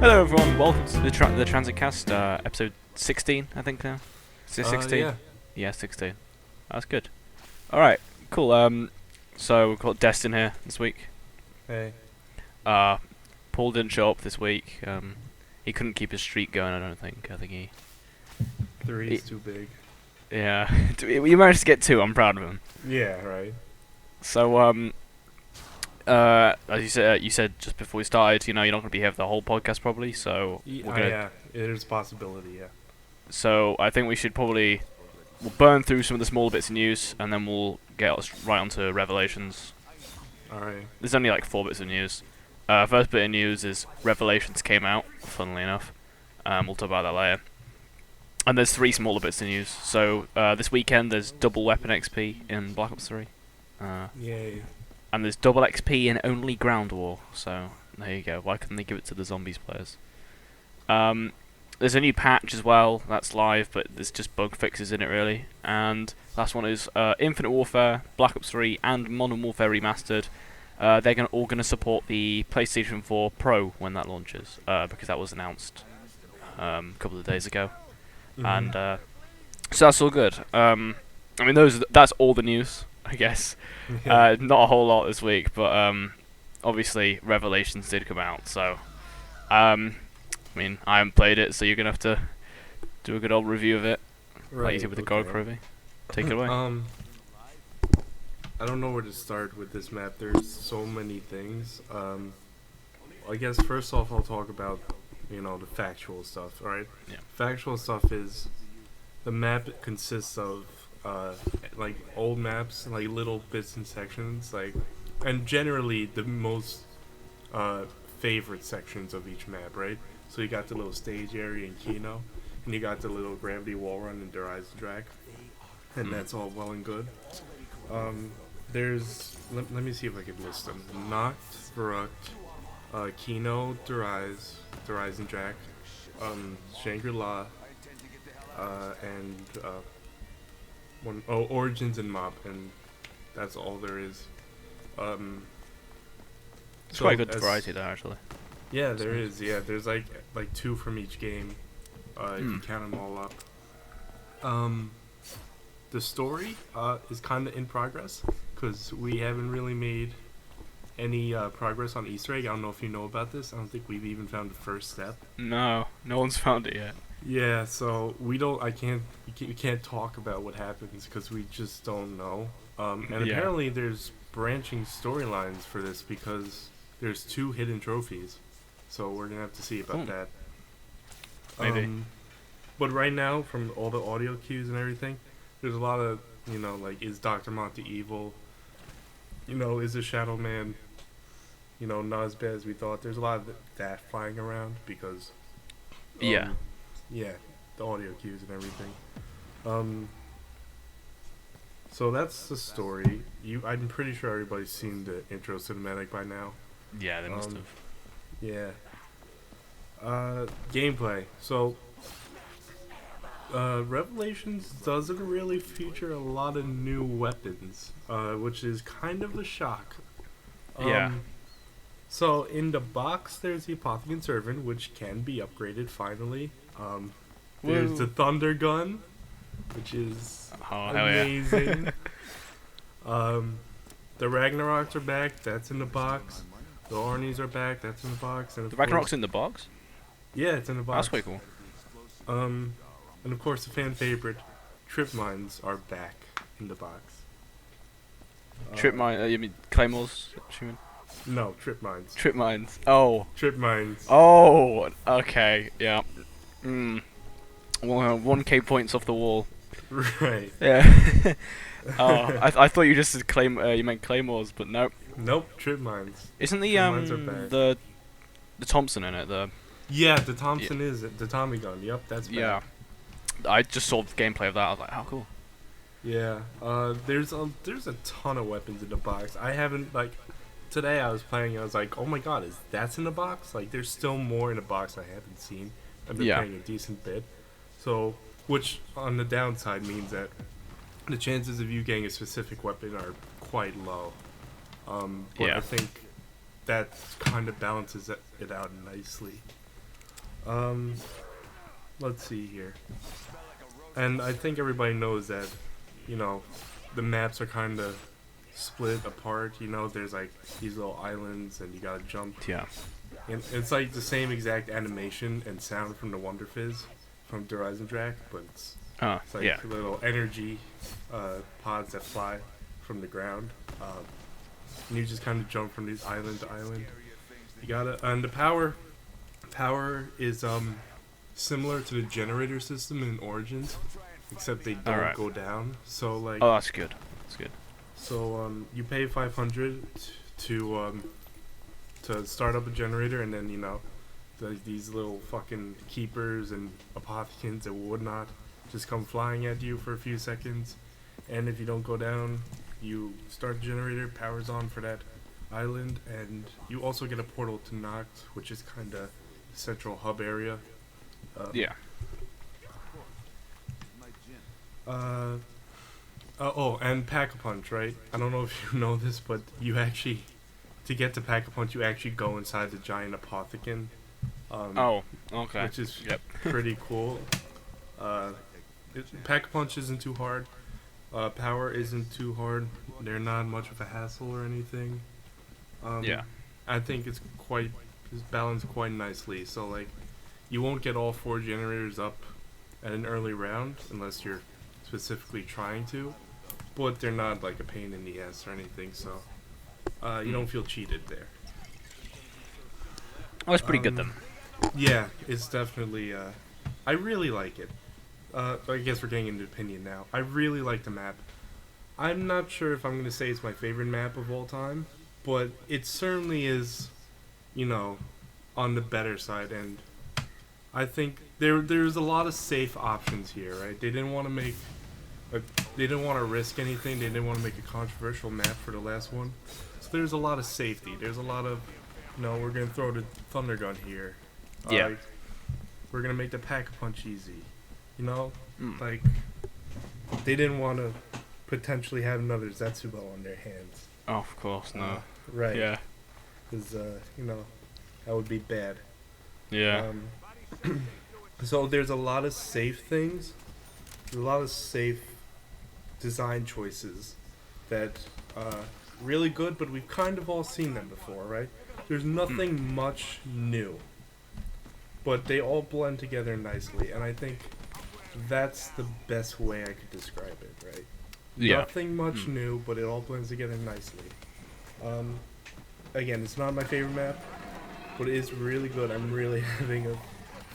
Hello everyone, welcome to the Tranzitcast, episode 16, I think now. Is it 16? Yeah. Yeah, 16. That's good. Alright, cool. So we've got Destin here this week. Hey. Paul didn't show up this week. He couldn't keep his streak going, I don't think. I think he... Three's too big. Yeah. You managed to get 2, I'm proud of him. Yeah, right. So, as you said just before we started, you're not going to be here for the whole podcast probably, so... Yeah, there's a possibility, yeah. So I think we should we'll burn through some of the smaller bits of news, and then we'll get right onto Revelations. Alright. There's only like 4 bits of news. First bit of news is Revelations came out, funnily enough. We'll talk about that later. And there's 3 smaller bits of news. So this weekend there's double weapon XP in Black Ops 3. Yay. And there's double XP in only Ground War. So there you go. Why couldn't they give it to the zombies players? There's a new patch as well that's live, but there's just bug fixes in it really. And last one is Infinite Warfare, Black Ops 3, and Modern Warfare Remastered. They're all going to support the PlayStation 4 Pro when that launches, because that was announced a couple of days ago. Mm-hmm. And so that's all good. I mean, that's all the news, I guess. Yeah. Not a whole lot this week, but obviously Revelations did come out, so I mean, I haven't played it, so you're gonna have to do a good old review of it, like you did with the GOG review. Take it away. I don't know where to start with this map. There's so many things. I guess first off, I'll talk about the factual stuff. All right. Yeah. Factual stuff is the map consists of like old maps, like little bits and sections, and generally the most favorite sections of each map, right? So you got the little stage area in Kino, and you got the little gravity wall run in Rise the Drag, and that's all well and good. There's let me see if I can list them: Nacht, Verrucht, Kino, Rise and Drag, Shangri-La, and Origins and Mob, and that's all there is. It's quite a good variety there, actually. Yeah, there is. Yeah, there's like 2 from each game, if you count them all up. The story is kind of in progress because we haven't really made any progress on Easter egg. I don't know if you know about this. I don't think we've even found the first step. No one's found it yet. Yeah, so we can't talk about what happens because we just don't know. And apparently there's branching storylines for this because there's 2 hidden trophies. So we're gonna have to see about that. Maybe. But right now, from all the audio cues and everything, there's a lot of is Dr. Monty evil? Is the Shadow Man not as bad as we thought? There's a lot of that flying around because the audio cues and everything. So that's the story. I'm pretty sure everybody's seen the intro cinematic by now. Yeah, they must have. Yeah. Gameplay. So, Revelations doesn't really feature a lot of new weapons, which is kind of a shock. Yeah. So, in the box, there's the Apothecary Servant, which can be upgraded finally. There's the Thunder Gun, which is amazing. The Ragnaroks are back. That's in the box. The Ornies are back. That's in the box. And The Ragnarok's in the box? Yeah, it's in the box. That's quite cool. And of course, the fan favorite, Trip Mines are back in the box. Trip mine? You mean Claymores? No, Trip Mines. Trip mines. Oh. Trip Mines. Oh. Okay. Yeah. 1K points off the wall. Right. Yeah. I thought you just said you meant Claymores, but nope. Nope. Trip Mines. Isn't the Thompson in it? Yeah, the Thompson is it. The Tommy gun. Yep, that's back. Yeah. I just saw the gameplay of that. I was like, how cool. Yeah. There's a ton of weapons in the box. I haven't today I was playing. I was like, oh my god, that's in the box? Like, there's still more in the box I haven't seen. I've been playing a decent bit. So, which on the downside means that the chances of you getting a specific weapon are quite low. But I think that kind of balances it out nicely. Um, let's see here. And I think everybody knows that, you know, the maps are kind of split apart. You know, there's like these little islands, and you gotta jump. Yeah. And it's like the same exact animation and sound from the Wonder Fizz from Horizon Track, but Oh, it's like yeah. little energy pods that fly from the ground. And you just kind of jump from these island to island. You gotta, and the power is similar to the generator system in Origins, except they don't Alright. go down. So like, Oh, that's good. That's good. so you pay 500 to start up a generator, and then you know, these little fucking keepers and apothecans and whatnot just come flying at you for a few seconds, and if you don't go down, you start the generator, power's on for that island, and you also get a portal to Noct, which is kind of central hub area. Yeah. Oh, and Pack-a-Punch, right? I don't know if you know this, but you actually, to get to Pack-a-Punch, you actually go inside the giant apothecant. Oh, okay. Which is Yep. pretty cool. Pack-a-Punch isn't too hard. Power isn't too hard. They're not much of a hassle or anything. Yeah. I think it's balanced quite nicely. So like, you won't get all 4 generators up at an early round unless you're specifically trying to, but they're not like a pain in the ass or anything. So you don't feel cheated there. Oh, it's pretty good then. Yeah, it's definitely. I really like it. I guess we're getting into opinion now. I really like the map. I'm not sure if I'm going to say it's my favorite map of all time, but it certainly is, you know, on the better side. And I think there's a lot of safe options here, right? They didn't want to they didn't want to risk anything. They didn't want to make a controversial map for the last one. So there's a lot of safety. There's a lot of, you know, we're going to throw the Thunder Gun here. Yeah. We're going to make the Pack-a-Punch easy. You know, Mm. like, they didn't want to potentially have another Zetsubo on their hands. Oh, of course, no. Right. Yeah. Because, you know, that would be bad. Yeah. So there's a lot of safe things. There's a lot of safe design choices that really good, but we've kind of all seen them before, right? There's nothing much new. But they all blend together nicely, and I think that's the best way I could describe it, right? Yeah. Nothing much new, but it all blends together nicely. Again, it's not my favorite map, but it is really good. I'm really having a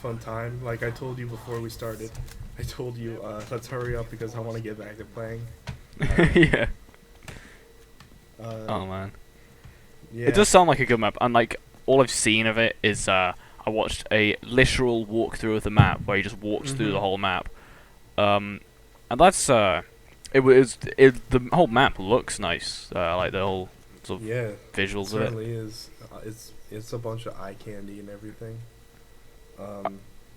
fun time. Like I told you before we started, I told you, let's hurry up because I want to get back to playing. Yeah. Oh man. Yeah. It does sound like a good map, and like all I've seen of it is I watched a literal walkthrough of the map where he just walks through the whole map, and that's the whole map looks nice, like the whole sort of visuals of it. Certainly is. It's a bunch of eye candy and everything.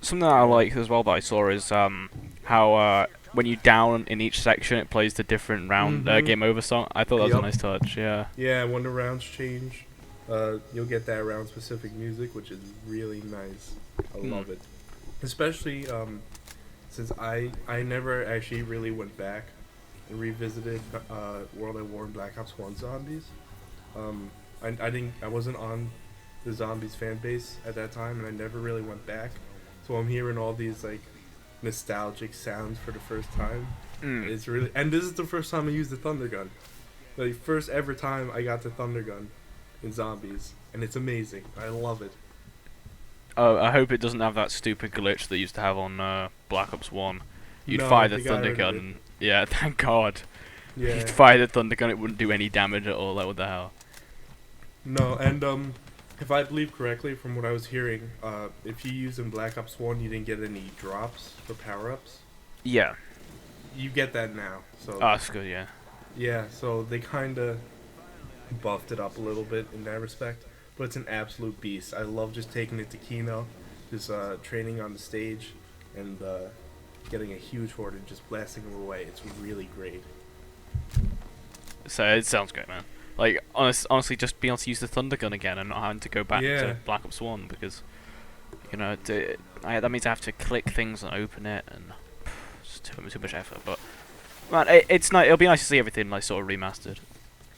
Something that I like as well that I saw is how when you down in each section it plays the different round game over song. I thought that was a nice touch. Yeah. Yeah, when the rounds change, you'll get that round specific music, which is really nice. I love it, especially since I never actually really went back and revisited World at War and Black Ops 1 Zombies. I wasn't on the Zombies fan base at that time, and I never really went back. So I'm hearing all these like nostalgic sounds for the first time. It's really, and this is the first time I used the Thunder Gun. The first ever time I got the Thunder Gun in Zombies, and it's amazing. I love it. I hope it doesn't have that stupid glitch that used to have on Black Ops 1. You'd No, fire the they got Thunder rid of Gun. it. And, yeah, thank God. Yeah. You'd fire the Thunder Gun, it wouldn't do any damage at all. Like, what the hell? No, and if I believe correctly from what I was hearing, if you use in Black Ops 1, you didn't get any drops for power-ups. Yeah. You get that now. So Oh, that's good, yeah. yeah, so they kind of buffed it up a little bit in that respect, but it's an absolute beast. I love just taking it to Kino, just training on the stage, and getting a huge horde and just blasting them away. It's really great. So it sounds great, man. Like, honestly, just being able to use the Thunder Gun again and not having to go back to Black Ops 1, because You know, that means I have to click things and open it, and it's too much effort. But man, it's nice. It'll be nice to see everything like sort of remastered.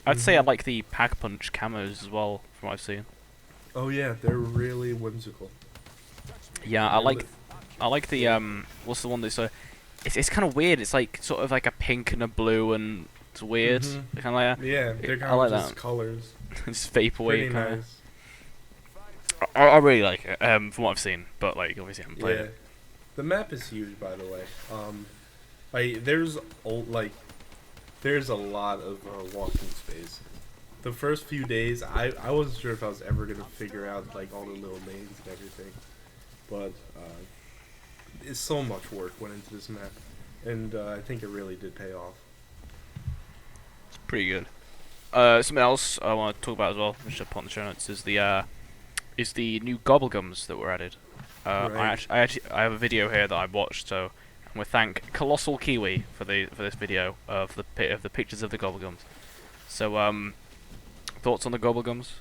I'd say I like the Pack Punch camos as well, from what I've seen. Oh yeah, they're really whimsical. Yeah, I like the what's the one that's it's kind of weird. It's like sort of like a pink and a blue, and it's weird. Kind of like Yeah, they're kind I like of just that. colors. It's vaporwave. Pretty Kinda. nice. I really like it. From what I've seen, but like obviously I haven't played it. The map is huge, by the way. Like there's a lot of walking space. The first few days, I wasn't sure if I was ever gonna figure out like all the little names and everything, but it's so much work went into this map, and I think it really did pay off. It's pretty good. Something else I want to talk about as well, which I put on the show notes, is the new gobblegums that were added. Right. I have a video here that I watched, so I'm gonna thank Colossal Kiwi for this video of the pictures of the gobblegums. So thoughts on the gobblegums?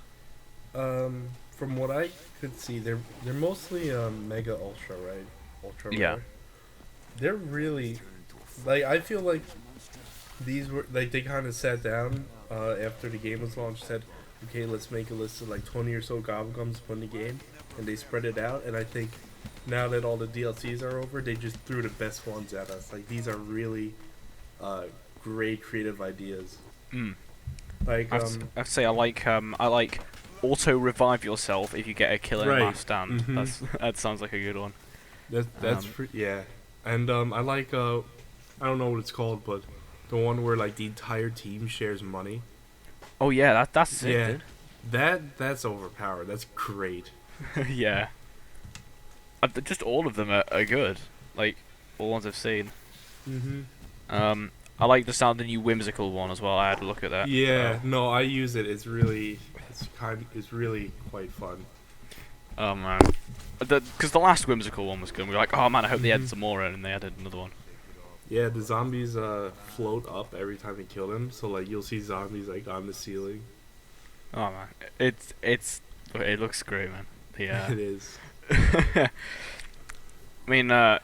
From what I could see, they're mostly Mega Ultra, right? Ultra Yeah. rare. They're really like I feel like these were like they kind of sat down after the game was launched, said, okay, let's make a list of like 20 or so gobblegums to put in the game, and they spread it out. And I think now that all the DLCs are over, they just threw the best ones at us. Like these are really great creative ideas. Mm. Like I have to say I like auto revive yourself if you get a kill in a Right. last stand. That sounds like a good one. that's yeah, and I like I don't know what it's called, but the one where like the entire team shares money. Oh yeah, that's sick, Yeah, dude. that's overpowered. That's great. Yeah. Just all of them are good. Like all the ones I've seen. I like the sound of the new whimsical one as well. I had a look at that. Yeah, no, I use it. It's really quite fun. Oh man, because the last whimsical one was good. We were like, oh man, I hope they add some more in, and they added another one. Yeah, the zombies float up every time you kill them, so like you'll see zombies like on the ceiling. Oh man, it looks great, man. Yeah. It is. I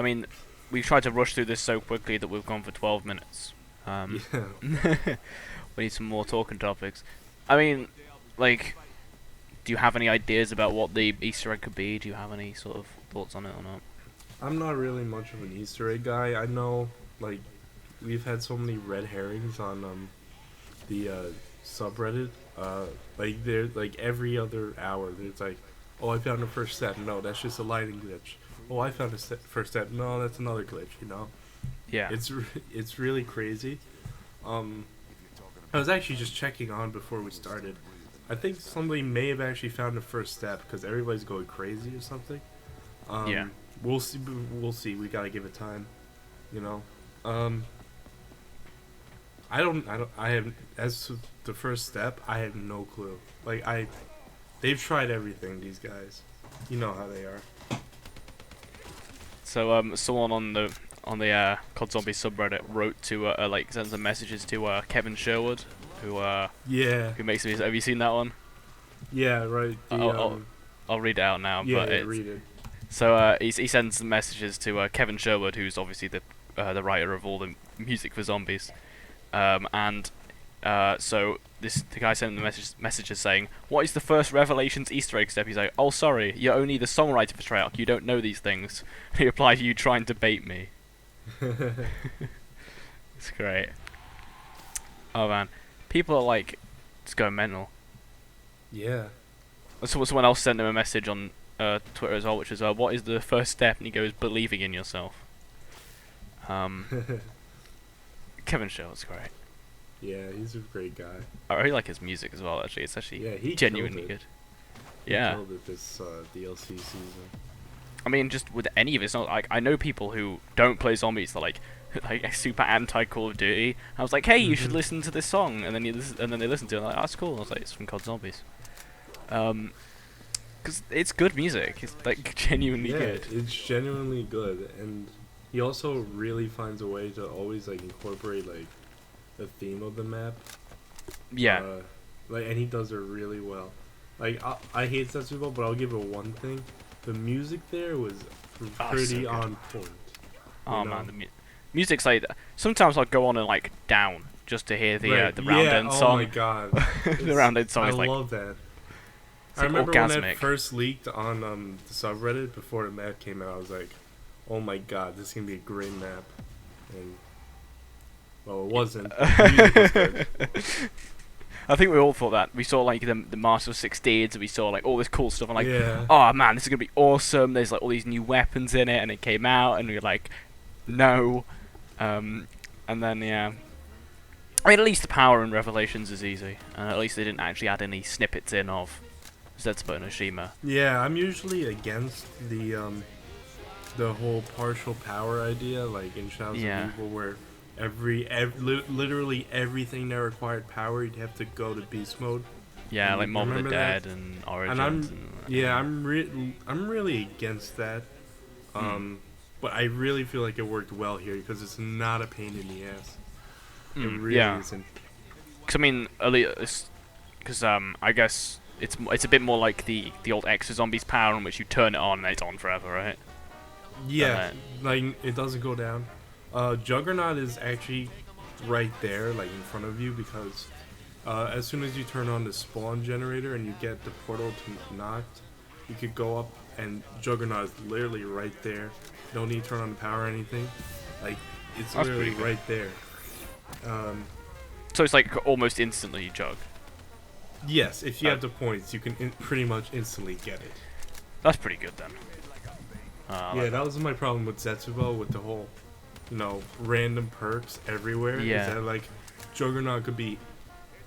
mean, we've tried to rush through this so quickly that we've gone for 12 minutes. Yeah. We need some more talking topics. I mean, like, do you have any ideas about what the Easter egg could be? Do you have any sort of thoughts on it or not? I'm not really much of an Easter egg guy. I know, like, we've had so many red herrings on the subreddit. Like, there's like every other hour, there's like, oh, I found a first step. No, that's just a lighting glitch. Oh, I found a first step. No, that's another glitch. You know. Yeah. It's really crazy. I was actually just checking on before we started. I think somebody may have actually found the first step because everybody's going crazy or something. Yeah. We'll see. We'll see. We gotta give it time. You know. I have as to the first step. I have no clue. Like they've tried everything. These guys. You know how they are. So someone on the COD Zombie subreddit wrote to like sent some messages to Kevin Sherwood, who Yeah. makes me. Have you seen that one? Yeah. Right. I'll read it out now. Yeah. But it's, Read it. so he sends some messages to Kevin Sherwood, who's obviously the writer of all the music for zombies, and so the guy sent him the messages saying, "What is the first Revelations Easter egg step?" He's like, "Oh, sorry, you're only the songwriter for Treyarch. You don't know these things." He replied, "You trying to bait me?" It's great. Oh man, people are like just going mental. Yeah. So someone else sent him a message on Twitter as well, which is, "What is the first step?" And he goes, "Believing in yourself." Kevin Sherwood's great. Yeah, he's a great guy. I really like his music as well. Actually, it's actually He genuinely killed it. good. He Yeah. killed it this DLC season. I mean, just with any of it, it's not like I know people who don't play zombies. They're like super anti Call of Duty. I was like, hey, you should listen to this song, and then they listen to it. And like, oh, that's cool. I was like, it's from COD Zombies. Because it's good music. It's like genuinely good. It's genuinely good, and he also really finds a way to always like incorporate like the theme of the map. Yeah. Like, and he does it really well. Like I hate Setsubo, but I'll give it one thing: the music there was pretty so on point. You Oh know? man, music's like sometimes I'll go on and like down just to hear Right? the round Yeah. end Oh my song. god. The round end song I is like love that. it's I like remember when it orgasmic. first leaked on the subreddit before the map came out. I was like, "Oh my god, this is gonna be a great map." And well, it wasn't. But the music was good. I think we all thought that. We saw like the Master of 16s, and we saw like all this cool stuff, and like, Yeah. oh man, this is gonna be awesome. There's like all these new weapons in it, and it came out, and we were like, no. And then yeah, I mean, at least the power in Revelations is easy, and at least they didn't actually add any snippets in of Zetsubo and Oshima. Yeah, I'm usually against the whole partial power idea, like in Shadows Yeah. of Evil, where literally everything that required power, you'd have to go to beast mode. Yeah, And like Mob of the remember that? Dead and Origins. And I'm really against that. Mm. But I really feel like it worked well here because it's not a pain in the ass. It really Yeah. isn't. Cause I mean, because I guess it's a bit more like the old Extra Zombies power, in which you turn it on and it's on forever, right? Yeah, like it doesn't go down. Juggernaut is actually right there, like in front of you, because as soon as you turn on the spawn generator and you get the portal to Noct, you could go up and Juggernaut is literally right there. Don't need to turn on the power or anything. Like it's That's literally pretty good. right there. So it's like almost instantly you jug. Yes, if you have the points, you can pretty much instantly get it. That's pretty good then. Yeah, that was my problem with Zetsubo, with the whole, random perks everywhere. Yeah. Is that, like, Juggernaut could be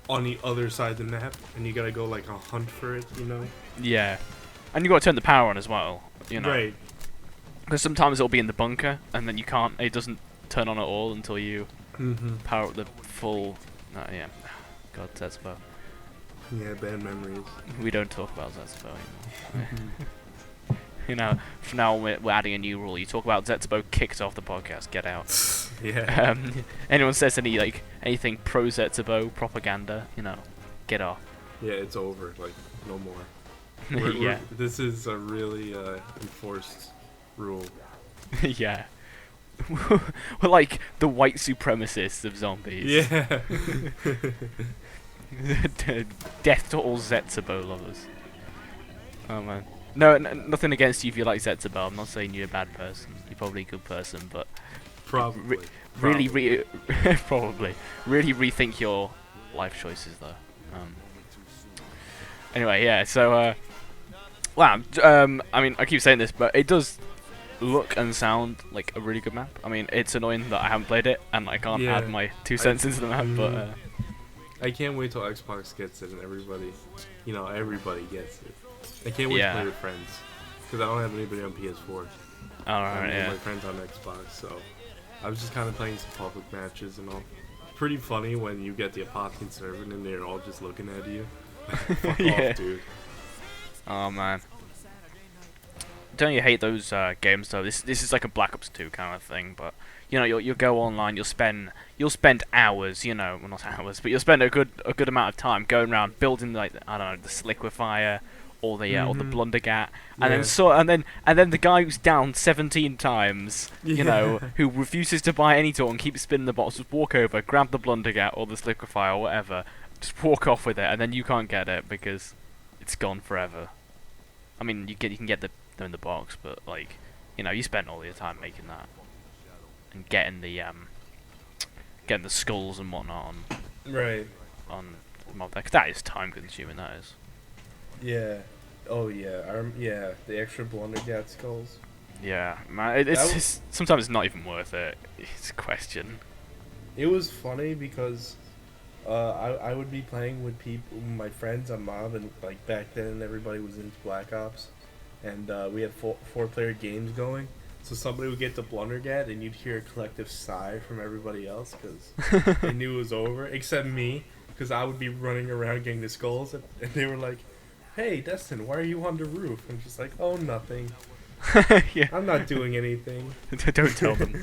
on the other side of the map, and you gotta go, like, a hunt for it, you know? Yeah, and you got to turn the power on as well. You know. Right. Because sometimes it'll be in the bunker, and then you can't. It doesn't turn on at all until you Mm-hmm. power up the full. Yeah. God, Zetsubo. Yeah, bad memories. We don't talk about Zetsubo anymore. You know, from now on we're adding a new rule. You talk about Zetsubo, kicked off the podcast. Get out. Yeah. Anyone says anything pro Zetsubo propaganda, get off. Yeah, it's over. Like, no more. Yeah. This is a really enforced rule. Yeah. We're like the white supremacists of zombies. Yeah. Death to all Zetsubo lovers. Oh man. No, nothing against you if you like Zetsubo. I'm not saying you're a bad person. You're probably a good person, but Probably. really probably really rethink your life choices though. Anyway, yeah. So, wow. I mean, I keep saying this, but it does look and sound like a really good map. I mean, it's annoying that I haven't played it and I can't add my 2 cents into the map, but I can't wait till Xbox gets it and everybody gets it. I can't wait to play with friends, because I don't have anybody on PS4. Alright, yeah. My friends on Xbox, so I was just kind of playing some public matches and all. Pretty funny when you get the Apothicon servant and they're all just looking at you. Fuck off, dude. Oh man. Don't you hate those games though? This is like a Black Ops 2 kind of thing, but you'll go online, you'll spend hours, well, not hours, but you'll spend a good amount of time going around building, like, I don't know, the Sliquifier or the Blundergat, and then the guy who's down 17 times, who refuses to buy any tool and keeps spinning the box, just walk over, grab the Blundergat or the Sliquifier or whatever, just walk off with it, and then you can't get it because it's gone forever. I mean, you can get them in the box, but like, you spent all your time making that and getting the skulls and whatnot on mob deck. That is time consuming. That is. Yeah. Oh yeah. Yeah. The extra Blundergat skulls. Yeah, man. It's sometimes it's not even worth it. It's a question. It was funny because I would be playing with my friends on Mob, and like back then everybody was into Black Ops, and we had four-player games going. So somebody would get the Blundergat, and you'd hear a collective sigh from everybody else because they knew it was over, except me, because I would be running around getting the skulls, and they were like, "Hey, Destin, why are you on the roof?" I'm just like, "Oh, nothing. Yeah. I'm not doing anything." Don't tell them.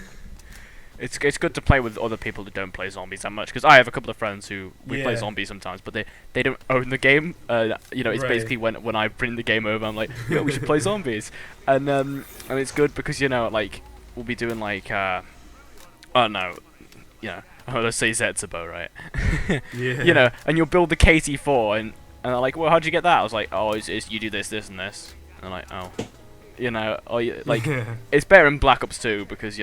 It's good to play with other people who don't play zombies that much, because I have a couple of friends who we play Yeah. zombies sometimes, but they don't own the game. It's Right. basically when I bring the game over, I'm like, yeah, we should play zombies, and it's good because like we'll be doing like oh no, let's say Zetsubo, right? Yeah. And you'll build the KT4, and they're like, well, how'd you get that? I was like, oh, it's you do this, this, and this, and they're like, oh, Yeah. it's better in Black Ops 2 because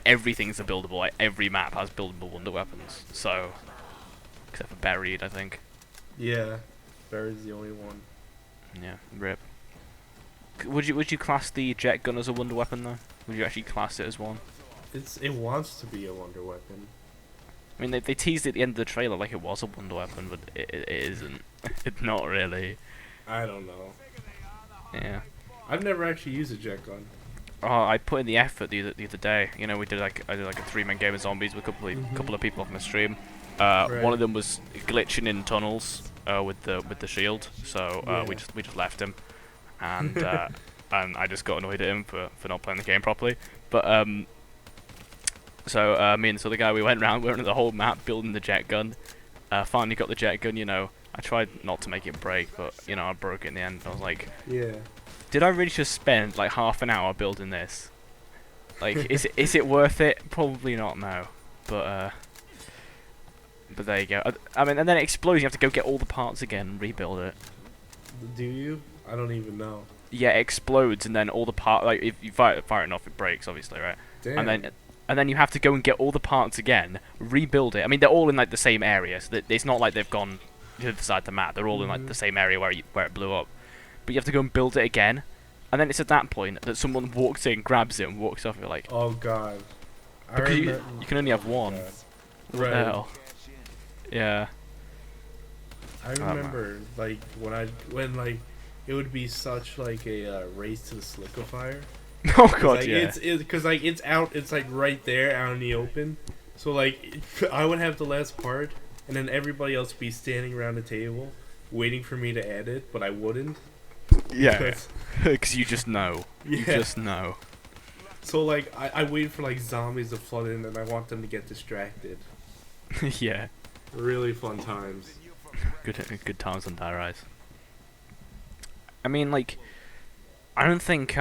everything's a buildable. Like every map has buildable wonder weapons. So, except for Buried, I think. Yeah. Barry's the only one. Yeah, rip. Would you class the jet gun as a wonder weapon though? Would you actually class it as one? It wants to be a wonder weapon. I mean, they teased it at the end of the trailer like it was a wonder weapon, but it isn't. It's not really. I don't know. Yeah. I've never actually used a jet gun. Oh, I put in the effort the other day. I did I did like a 3-man game of zombies with a couple of people off my stream. Right. One of them was glitching in tunnels with the shield, so Yeah. we just left him, and and I just got annoyed at him for not playing the game properly. But so me and this other guy, we went around the whole map building the jet gun. Finally got the jet gun. I tried not to make it break, but I broke it in the end. I was like, Yeah. did I really just spend like half an hour building this? Like, is it worth it? Probably not, no. But there you go. I mean, and then it explodes. You have to go get all the parts again and rebuild it. Do you? I don't even know. Yeah, it explodes, and then all the parts. Like, if you fire it off, it breaks, obviously, right? Damn. And then you have to go and get all the parts again, rebuild it. I mean, they're all in like the same area, so that it's not like they've gone to the side of the map. They're all in like the same area where it blew up. But you have to go and build it again, and then it's at that point that someone walks in, grabs it, and walks off. You're like, Oh god. because you can only have one. God. What the Right. hell? Yeah. I remember like when like it would be such like a race to the sliquifier. Oh god, Like, yeah. because like it's out. It's like right there out in the open. So like I would have the last part, and then everybody else would be standing around the table waiting for me to add it, but I wouldn't. Yeah. Because- Because you just know. You Yeah. just know. So like I wait for like zombies to flood in, and I want them to get distracted. Yeah. Really fun times. Good times on Die Rise. I mean, like, I don't think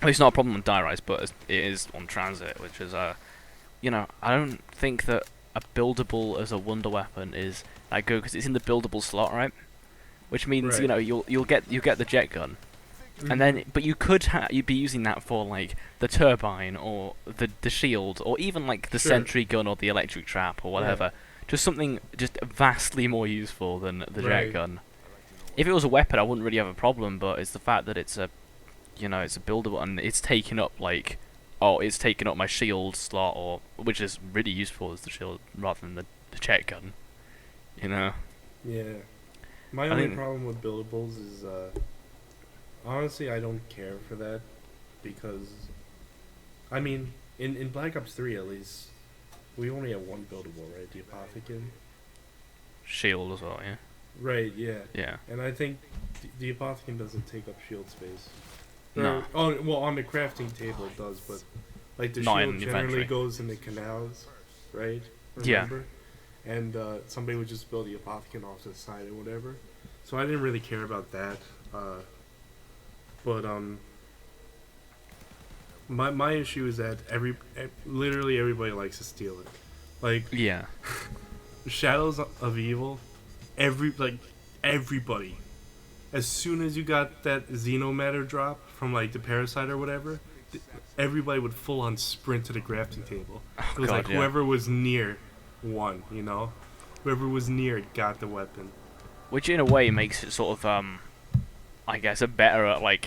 it's not a problem on Die Rise, but it is on Transit, which is I don't think that a buildable as a wonder weapon is that good because it's in the buildable slot, right? Which means Right. you'll get the jet gun, and then but you'd be using that for like the turbine or the shield or even like the Sure. sentry gun or the electric trap or whatever. Just something just vastly more useful than the jet Right. gun. If it was a weapon, I wouldn't really have a problem, but it's the fact that it's a buildable and it's taking up it's taking up my shield slot, or which is really useful as the shield rather than the jet gun. Yeah. My I only think- problem with buildables is honestly I don't care for that because I mean in Black Ops 3 at least we only have one buildable, right? The Apothecary. Shield as well, yeah. Right, yeah. Yeah. And I think the Apothecary doesn't take up shield space. No. Well, on the crafting table it does, but like the Not shield in generally inventory. goes in the canals, right? Yeah. Remember? And somebody would just build the Apothecary off to the side or whatever. So I didn't really care about that. But my issue is that literally everybody likes to steal it. Like Yeah. Shadows of Evil, everybody. As soon as you got that Xenomatter drop from like the Parasite or whatever, everybody would full on sprint to the crafting table. It was God, like yeah. whoever was near won, Whoever was near got the weapon. Which in a way makes it sort of I guess a better I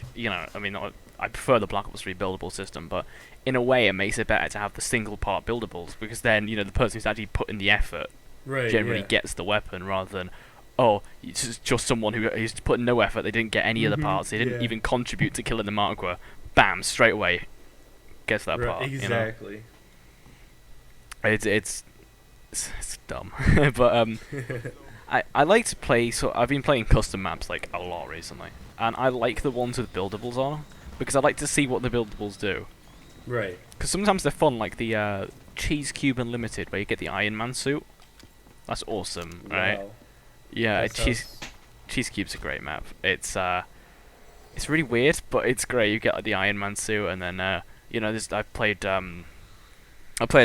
mean I prefer the Black Ops 3 buildable system, but in a way it makes it better to have the single part buildables because then the person who's actually put in the effort Right. generally gets the weapon rather than it's just someone who's put in no effort. They didn't get any of the Mhm, parts. They didn't yeah. even contribute to killing the Marquis. Bam, straight away gets that part. Exactly. It's dumb, but I like to play. So I've been playing custom maps like a lot recently, and I like the ones with buildables on because I like to see what the buildables do. Right. Because sometimes they're fun, like the Cheese Cube Unlimited, where you get the Iron Man suit. That's awesome, right? Wow. Yeah, That sounds. Cheese Cube's a great map. It's really weird, but it's great. You get like the Iron Man suit, and then I played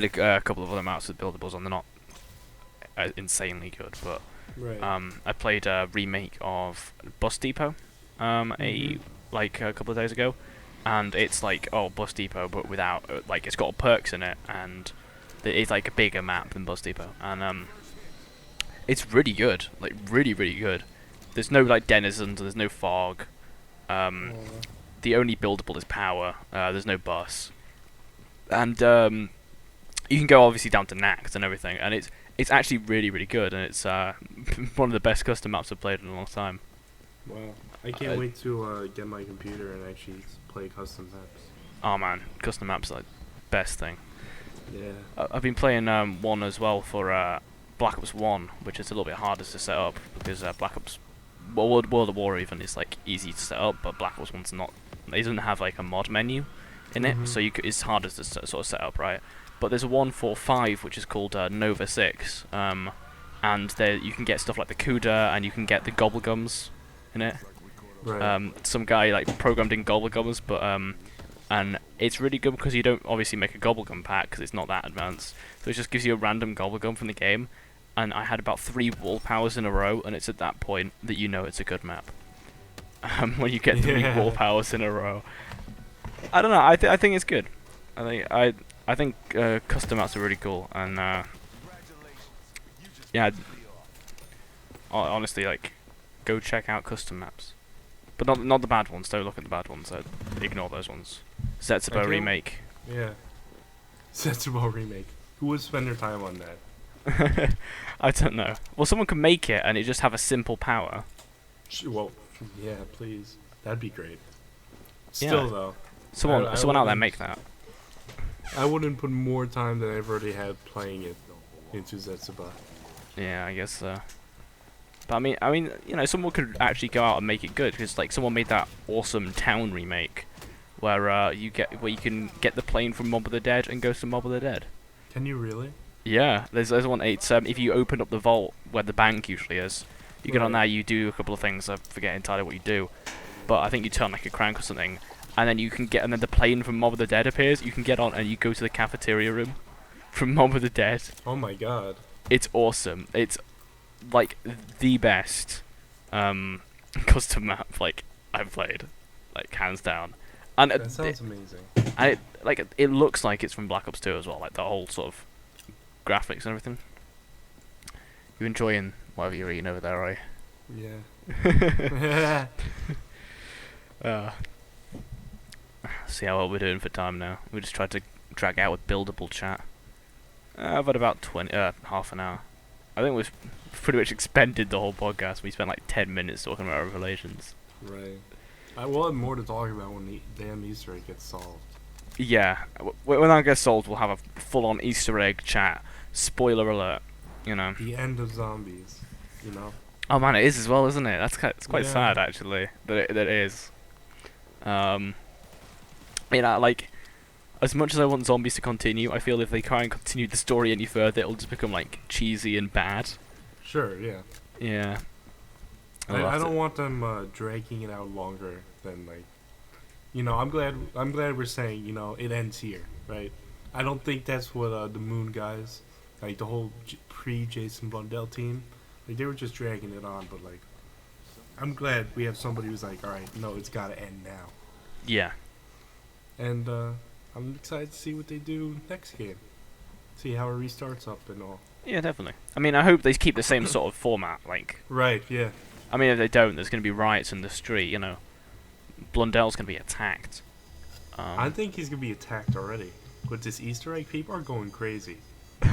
a couple of other maps with buildables, and they're not insanely good, but Right. I played a remake of Bus Depot, Mhm. a couple of days ago, and it's like Bus Depot, but without like it's got perks in it, and it's like a bigger map than Bus Depot, and it's really good, like really really good. There's no like denizens, there's no fog. Um, Aw. the only buildable is power. There's no bus, and you can go obviously down to knacks and everything, and it's actually really really good, and it's one of the best custom maps I've played in a long time. Wow. I can't wait to get my computer and actually play custom maps. Oh man, custom maps are like best thing. Yeah. I've been playing one as well for Black Ops 1, which is a little bit harder to set up because Black Ops, well, World of War even is like easy to set up, but Black Ops 1's not. It doesn't have like a mod menu in it, Mhm. so it's harder to sort of set up, right? But there's a 145 which is called Nova 6, and there you can get stuff like the Cuda, and you can get the Gobblegums in it. Right. Some guy like programmed in Gobblegums, but and it's really good because you don't obviously make a Gobblegum pack because it's not that advanced. So it just gives you a random Gobblegum from the game, and I had about 3 wall powers in a row, and it's at that point that you know it's a good map. When you get 3 wall powers in a row, I don't know. I think it's good. I think custom maps are really cool, and yeah, honestly, like go check out custom maps, but not the bad ones. Don't look at the bad ones. Ignore those ones. Zetsubo Okay. remake. Yeah. Sensible remake. Who would spend their time on that? I don't know. Well, someone could make it and it just have a simple power. Well, yeah, please. That'd be great. Yeah. Still though, Someone I out there wouldn't- make that. I wouldn't put more time than I've already had playing it into Zetsuba. Yeah, I guess so. But I mean, someone could actually go out and make it good because like someone made that awesome town remake, where you can get the plane from Mob of the Dead and go to Mob of the Dead. Can you really? Yeah, there's one. It's if you open up the vault where the bank usually is, you get on there, you do a couple of things. I forget entirely what you do, but I think you turn like a crank or something, and then and then the plane from Mob of the Dead appears. You can get on and you go to the cafeteria room from Mob of the Dead. Oh my god. It's awesome. It's like the best custom map like I've played, like hands down. And That sounds amazing. it looks like it's from Black Ops 2 as well, like the whole sort of graphics and everything. You enjoying whatever you're eating over there, are Yeah. you? See how well we're doing for time now. We just tried to drag out with buildable chat. I've had about half an hour. I think we've pretty much expended the whole podcast. We spent like 10 minutes talking about Revelations. Right. I will have more to talk about when the damn Easter egg gets solved. Yeah, when that gets solved, we'll have a full-on Easter egg chat. Spoiler alert, The end of zombies, you know? Oh man, it is as well, isn't it? It's quite Yeah. sad actually that it is. Like as much as I want zombies to continue, I feel if they try and continue the story any further, it'll just become like cheesy and bad. Sure, yeah. Yeah. I don't want them dragging it out longer than like, I'm glad we're saying it ends here, right? I don't think that's what the Moon guys, like the whole pre-Jason Blundell team, like they were just dragging it on. But like, I'm glad we have somebody who's like, all right, no, it's got to end now. Yeah. And I'm excited to see what they do next game. See how it restarts up and all. Yeah, definitely. I mean, I hope they keep the same sort of format. Like, Right, yeah. I mean, if they don't, there's going to be riots in the street. Blundell's going to be attacked. I think he's going to be attacked already. With this Easter egg, people are going crazy.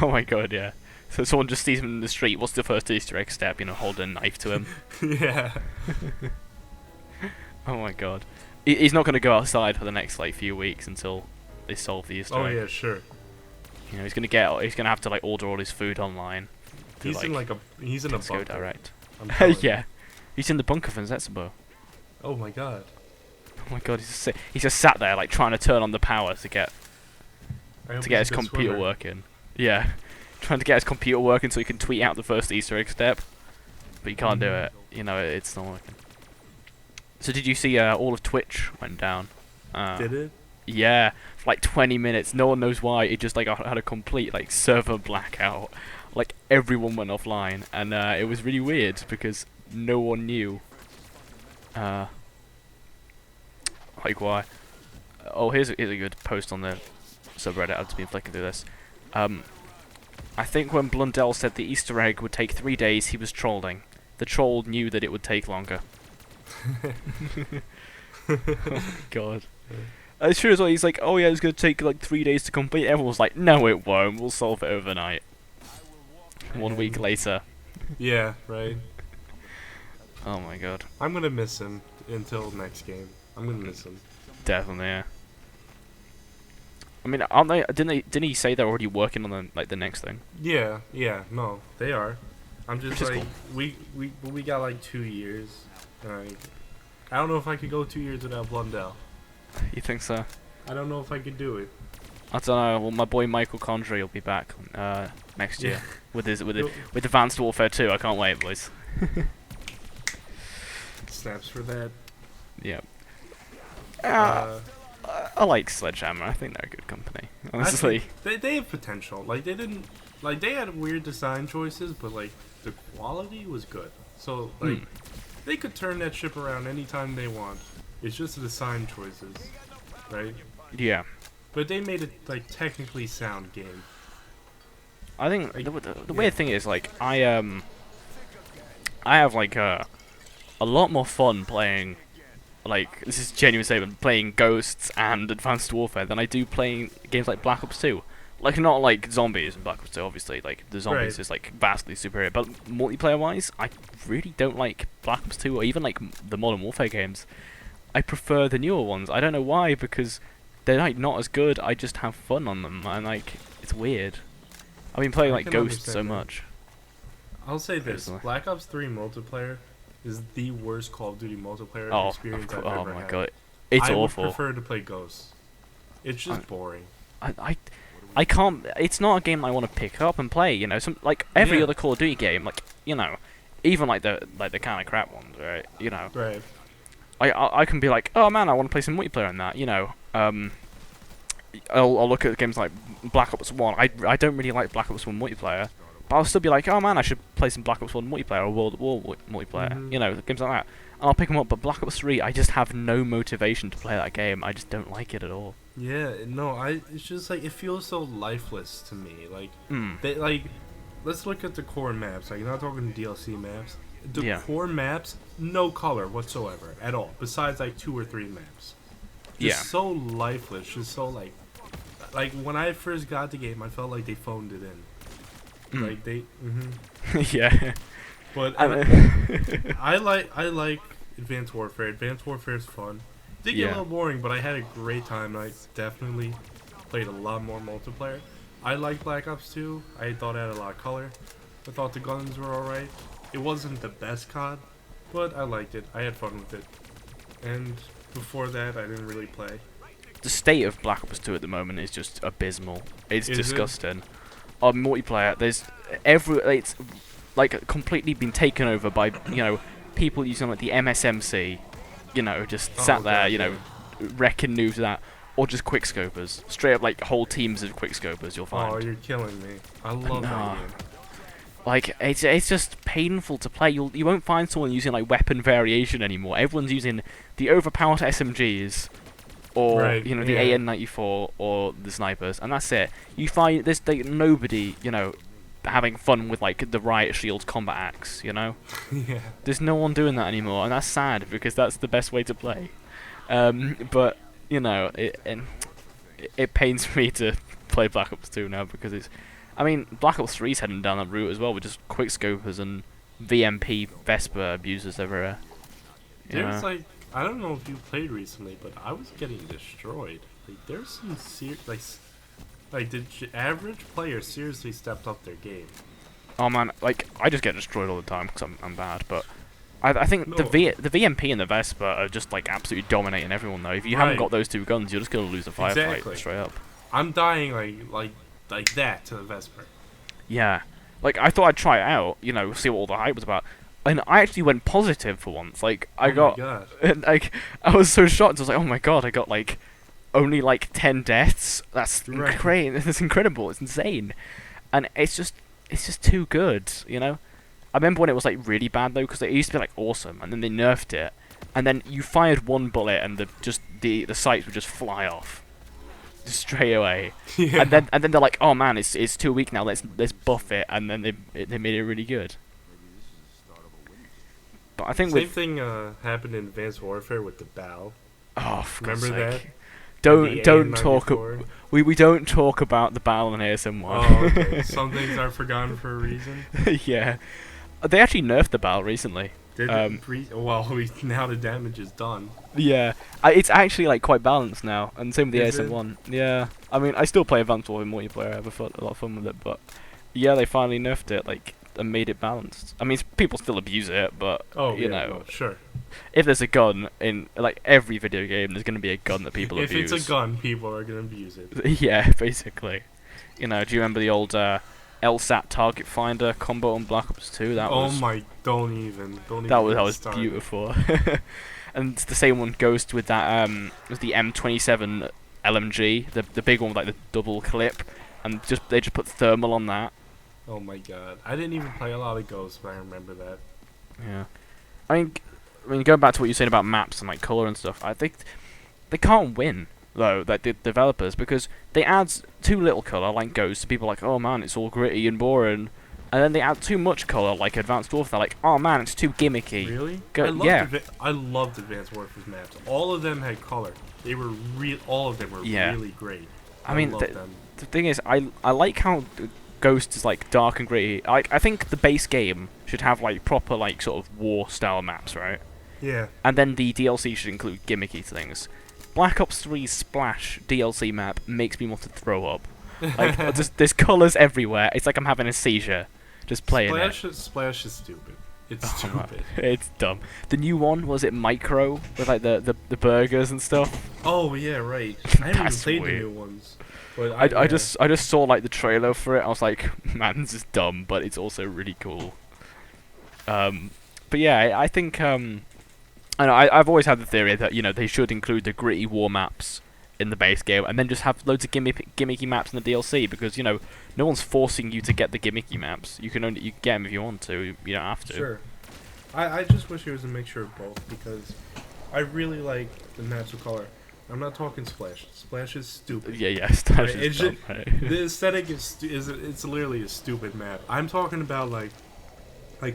Oh my god, yeah. So someone just sees him in the street. What's the first Easter egg step? Holding a knife to him. Yeah. Oh my god. He's not going to go outside for the next like few weeks until they solve the Easter egg. Oh yeah, sure. He's going to have to like order all his food online. He's in a Go bunker. direct. I'm telling you. Yeah. He's in the bunker from Zetsubo. Oh my god. Oh my god, he's just sat there like trying to turn on the power to get I hope to get he's his a good computer swimmer. working. Yeah, trying to get his computer working so he can tweet out the first Easter egg step, but you can't do Mhm. it. You know, it's not working. So did you see all of Twitch went down? Did it? Yeah, for like 20 minutes. No one knows why. It just like had a complete like server blackout. Like everyone went offline, and it was really weird because no one knew. Like why? Oh, here's a good post on the subreddit. I've just been flicking through this. I think when Blundell said the Easter egg would take 3 days, he was trolling. The troll knew that it would take longer. Oh my god. It's true as well. He's like, oh yeah, it's gonna take like 3 days to complete. Everyone's like, no, it won't. We'll solve it overnight. 1 week later. Yeah, right. Oh my god. I'm gonna miss him until next game. I'm gonna miss him. Definitely, yeah. I mean, aren't they? Didn't he say they're already working on the next thing? Yeah, no, they are. I'm just Which is like we got like 2 years. Like, I don't know if I could go 2 years without Blundell. You think so? I don't know if I could do it. I don't know. Well, my boy Michael Condrey will be back next year with You'll- Advanced Warfare 2. I can't wait, boys. Snaps for that. Yeah. Uh, I like Sledgehammer. I think they're a good company. I Honestly. think they have potential. Like they didn't like they had weird design choices, but like the quality was good. So like they could turn that ship around anytime they want. It's just the design choices, right? Yeah. But they made it like technically sound game. I think Like, the weird thing is like I have like a lot more fun playing, like, this is a genuine statement, playing Ghosts and Advanced Warfare than I do playing games like Black Ops 2. Like, not like zombies in Black Ops 2, obviously, like, the zombies Right. is, like, vastly superior, but multiplayer-wise, I really don't like Black Ops 2, or even, like, the Modern Warfare games. I prefer the newer ones. I don't know why, because they're, like, not as good, I just have fun on them, and, like, it's weird. I've been playing, I like, can Ghosts so understand that. much. I'll say this: Personally. Black Ops 3 multiplayer is the worst Call of Duty multiplayer Oh, experience I've oh ever my had. god. It's I awful. would prefer to play Ghosts. It's just boring. I can't. It's not a game I want to pick up and play. You know, some like every Yeah. other Call of Duty game. Like, you know, even like the kind of crap ones, right? You know, Right. I can be like, oh man, I want to play some multiplayer in that. You know, I'll look at games like Black Ops 1. I don't really like Black Ops 1 multiplayer, but I'll still be like, oh man, I should play some Black Ops 1 multiplayer or World at War multiplayer. Mhm. You know, games like that. And I'll pick them up. But Black Ops 3, I just have no motivation to play that game. I just don't like it at all. Yeah. No. It's just like it feels so lifeless to me. Like Mm. they like. Let's look at the core maps. Like, you're not talking DLC maps. The Yeah. core maps, no color whatsoever at all. Besides like 2 or 3 maps. Just Yeah. so lifeless. Just so like when I first got the game, I felt like they phoned it in. Mm. Like they. Yeah. But I mean- I like Advanced Warfare. Advanced Warfare is fun. Did get Yeah. a little boring, but I had a great time. I definitely played a lot more multiplayer. I liked Black Ops 2. I thought it had a lot of color. I thought the guns were alright. It wasn't the best COD, but I liked it. I had fun with it. And before that, I didn't really play. The state of Black Ops 2 at the moment is just abysmal. It's Is it? disgusting. On multiplayer, it's like completely been taken over by, you know, people using like the MSMC, you know, just Oh, sat there, God, you know, wrecking noobs that, or just quickscopers. Straight up like whole teams of quickscopers you'll find. Oh, you're killing me. I love Nah. that game. Like it's just painful to play. You won't find someone using like weapon variation anymore. Everyone's using the overpowered SMGs, or Right, you know the yeah. AN-94 or the snipers, and that's it. You find there's like nobody, you know, having fun with like the Riot Shield combat axe. You know, Yeah. there's no one doing that anymore, and that's sad because that's the best way to play. But you know, it pains me to play Black Ops 2 now because it's. I mean, Black Ops 3's heading down that route as well with just quickscopers and VMP Vesper abusers everywhere. You know? There's like, I don't know if you played recently, but I was getting destroyed. Like, there's some like the average player seriously stepped up their game. Oh man, like I just get destroyed all the time because I'm bad. But I think the No. the VMP and the Vesper are just like absolutely dominating everyone though. If you haven't Right. got those two guns, you're just gonna lose the firefight Exactly. straight up. I'm dying like that to the Vesper. Yeah. Like, I thought I'd try it out, you know, see what all the hype was about. And I actually went positive for once. Like, I Oh my got... god. And, like, I was so shocked. I was like, oh my god, I got, like, only, like, 10 deaths. That's Right. That's incredible. It's insane. And it's just too good, you know? I remember when it was, like, really bad, though, because it used to be, like, awesome, and then they nerfed it. And then you fired one bullet, and the sights would just fly off. Just straight away. Yeah. And then they're like, oh man, it's too weak now. Let's buff it, and then they made it really good. But I think Same with thing happened in Advanced Warfare with the bow. oh, for God's Remember sake. that? Don't The talk. AM94? We don't talk about the battle in ASM one. Oh, okay. Some things are forgotten for a reason. Yeah, they actually nerfed the battle recently. Did well, now the damage is done. Yeah, it's actually like quite balanced now, and same with the Is ASM it? one. Yeah, I mean, I still play Advanced Warfare multiplayer. I have a lot of fun with it, but yeah, they finally nerfed it, like, and made it balanced. I mean, people still abuse it, but Oh, you yeah, know, well, sure. if there's a gun in like every video game, there's gonna be a gun that people If abuse. it's a gun, people are gonna abuse it. Yeah, basically. You know, do you remember the old LSAT target finder combo on Black Ops 2? That Oh was my! Don't even. that get was started. beautiful. And the same one goes with that with the M27 LMG, the big one with like the double clip, and they just put thermal on that. Oh my god! I didn't even play a lot of Ghosts, but I remember that. Yeah. I mean, going back to what you're saying about maps and like color and stuff, I think they can't win though, like the developers, because they add too little color, like Ghost. People are like, oh man, it's all gritty and boring, and then they add too much color, like Advanced Warfare. They're like, oh man, it's too gimmicky. Really? Yeah. I loved Advanced Warfare's maps. All of them had color. They were all of them were Yeah. really great. I mean, loved them. the thing is, I like how Ghost is like dark and gritty. I think the base game should have like proper like sort of war style maps, right? Yeah. And then the DLC should include gimmicky things. Black Ops 3's Splash DLC map makes me want to throw up. Like, there's colours everywhere. It's like I'm having a seizure just playing it. Splash is stupid. It's Oh, man. stupid. It's dumb. The new one, was it Micro? With like the burgers and stuff? Oh yeah, right. I haven't even That's played weird. the new ones. But I yeah. just saw like the trailer for it. I was like, man, this is dumb, but it's also really cool. But yeah, I think I know, I've always had the theory that, you know, they should include the gritty war maps in the base game, and then just have loads of gimmicky maps in the DLC, because, you know, no one's forcing you to get the gimmicky maps. You can get them if you want to. You don't have to. Sure. I just wish it was a mixture of both, because I really like the maps of color. I'm not talking Splash. Splash is stupid. Yeah, Splash Right, is it's dumb, just- right? The aesthetic it's literally a stupid map. I'm talking about like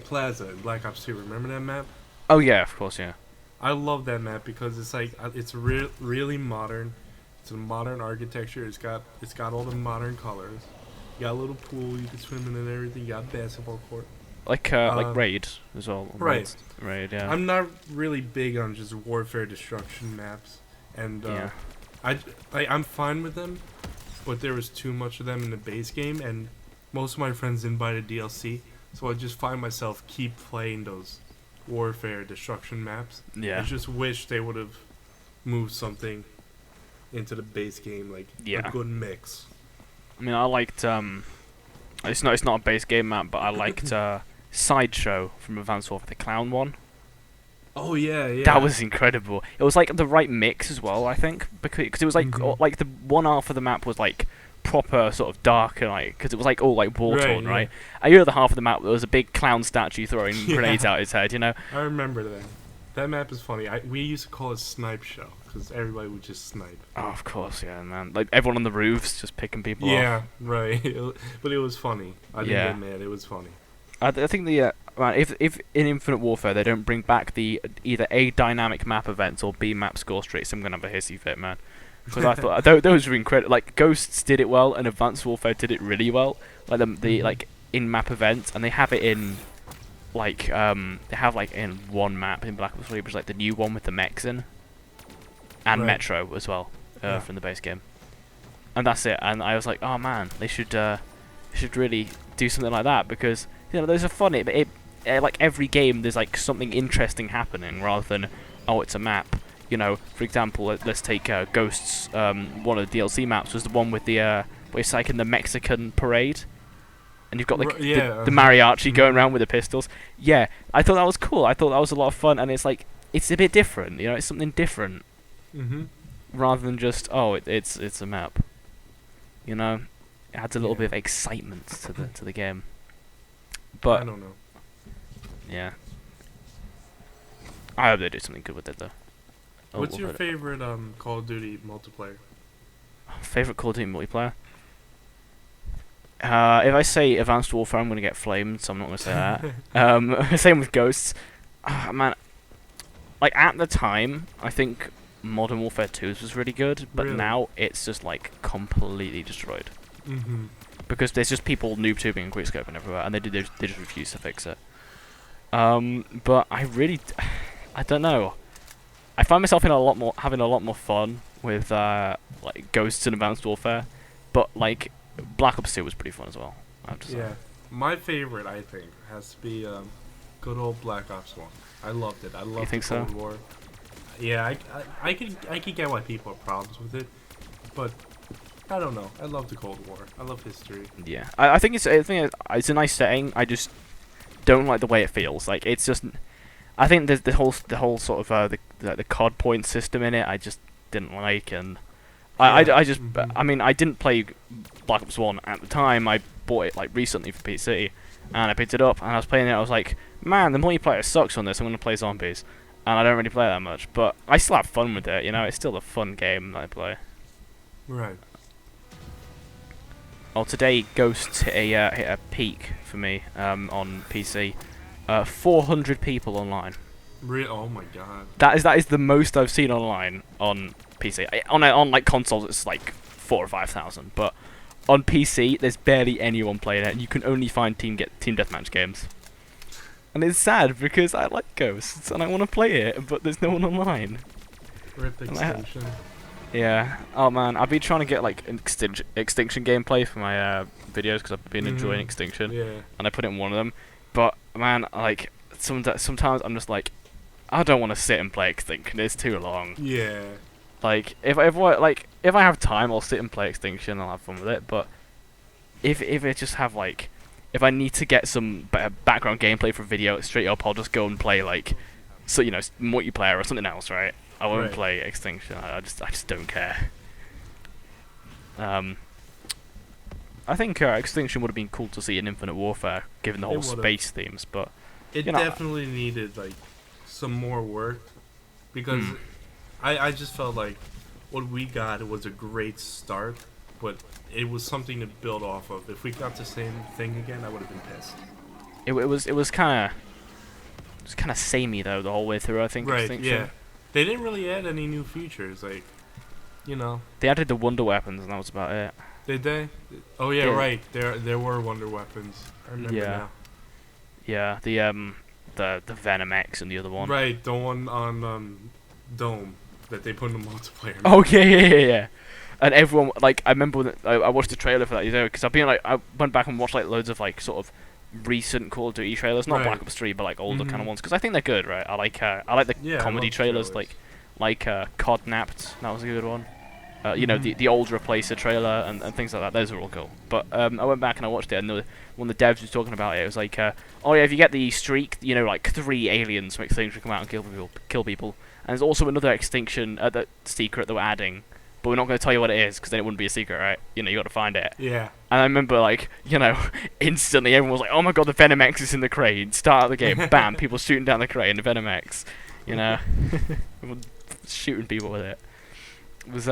Plaza in Black Ops 2. Remember that map? Oh yeah, of course, yeah. I love that map because it's like it's really modern. It's a modern architecture. It's got all the modern colors. You got a little pool you can swim in and everything. You got basketball court. Like Raid as well. Right. Raid, yeah. I'm not really big on just warfare destruction maps, and Yeah. I'm fine with them, but there was too much of them in the base game, and most of my friends didn't buy the DLC, so I just find myself keep playing those warfare destruction maps. Yeah. I just wish they would have moved something into the base game, like Yeah. a good mix. I mean, I liked it's not a base game map, but I liked Sideshow from Advanced Warfare, the clown one. Oh yeah. That was incredible. It was like the right mix as well, I think, because it was like Mhm. like the one half of the map was like proper sort of dark and like, because it was like all like war torn, yeah. right? And the other half of the map there was a big clown statue throwing Yeah. grenades out his head, you know? I remember that. That map is funny. We used to call it Snipe Show because everybody would just snipe. Oh, of course, yeah, man. Like everyone on the roofs just picking people off. Yeah, right. But it was funny. I didn't Yeah. get mad. It was funny. I think the man, if in Infinite Warfare they don't bring back the either A, dynamic map events, or B, map score streaks, I'm gonna have a hissy fit, man. Because I thought those were incredible. Like Ghosts did it well, and Advanced Warfare did it really well. Like the like in map events, and they have it in like they have like in one map in Black Ops 3, which is like the new one with the mechs in, and Right. Metro as well Yeah. from the base game. And that's it. And I was like, oh man, they should really do something like that, because you know those are funny. But like every game, there's like something interesting happening rather than, oh, it's a map. you know, for example, let's take Ghosts. One of the DLC maps was the one with the where it's like in the Mexican parade, and you've got like the mariachi going around with the pistols. Yeah, I thought that was cool. I thought that was a lot of fun, and it's like it's a bit different. You know, it's something different rather than just it's a map. You know, it adds a little bit of excitement to the game. But I don't know. Yeah, I hope they do something good with it though. What's your favorite Call of Duty multiplayer? Favorite Call of Duty multiplayer? If I say Advanced Warfare, I'm gonna get flamed, so I'm not gonna say that. Same with Ghosts. Man, like at the time, I think Modern Warfare 2's was really good, but now it's just like completely destroyed. Because there's just people noob tubing and quickscoping everywhere, and they just refuse to fix it. But I don't know. I find myself having a lot more fun with like Ghosts and Advanced Warfare, but like Black Ops 2 was pretty fun as well. I have to say. Yeah, my favorite I think has to be good old Black Ops 1. I loved it. I loved the Cold War. Yeah, I could get why people have problems with it, but I don't know. I love the Cold War. I love history. Yeah, I think it's a nice setting. I just don't like the way it feels. Like it's just, I think the whole sort of the COD point system in it. I just didn't like, and I mean I didn't play Black Ops 1 at the time. I bought it like recently for PC, and I picked it up and I was playing it. I was like, man, the multiplayer sucks on this. I'm gonna play zombies, and I don't really play that much, but I still have fun with it. You know, it's still a fun game that I play. Right. Well, today Ghosts hit a peak for me on PC. 400 people online. Oh my god. That is the most I've seen online on PC. On like consoles, it's like 4,000 or 5,000, but on PC, there's barely anyone playing it. And you can only find team deathmatch games, and it's sad because I like Ghosts and I want to play it, but there's no one online. Rip Extinction. Yeah. Oh man, I've been trying to get like an Extinction gameplay for my videos because I've been enjoying Extinction. Yeah. And I put it in one of them, but man, like sometimes I'm just like, I don't want to sit and play Extinction. It's too long. Yeah. Like if I have time, I'll sit and play Extinction. I'll have fun with it. But if I just have like, if I need to get some background gameplay for a video straight up, I'll just go and play like, so you know, multiplayer or something else, right? I won't play Extinction. I just don't care. I think Extinction would have been cool to see in Infinite Warfare, given the whole space themes. But it definitely needed like some more work, because I just felt like what we got was a great start, but it was something to build off of. If we got the same thing again, I would have been pissed. It was kind of samey though the whole way through. I think. Extinction. Yeah. They didn't really add any new features, like, you know. They added the wonder weapons, and that was about it. Did they? Oh yeah, right. There were wonder weapons. I remember now. Yeah, the Venom X and the other one. Right, the one on Dome that they put in the multiplayer. Oh yeah. And everyone, like, I remember when I watched the trailer for that, you know, because I went back and watched like loads of like sort of recent Call of Duty trailers, not Black Ops 3, but like older kind of ones, because I think they're good, right? I like the comedy trailers, like Codnapped. That was a good one. You know, the old Replacer trailer and things like that. Those are all cool. But I went back and I watched it, and when the devs was talking about it, it was like, oh yeah, if you get the streak, you know, like 3 aliens from Extinction come out and kill people. And there's also another Extinction the secret that we're adding, but we're not going to tell you what it is because then it wouldn't be a secret, right? You know, you got to find it. Yeah. And I remember, like, you know, instantly everyone was like, oh my god, the Venom X is in the crate. Start of the game, bam, people shooting down the crate in the Venom X. You know, shooting people with it. It was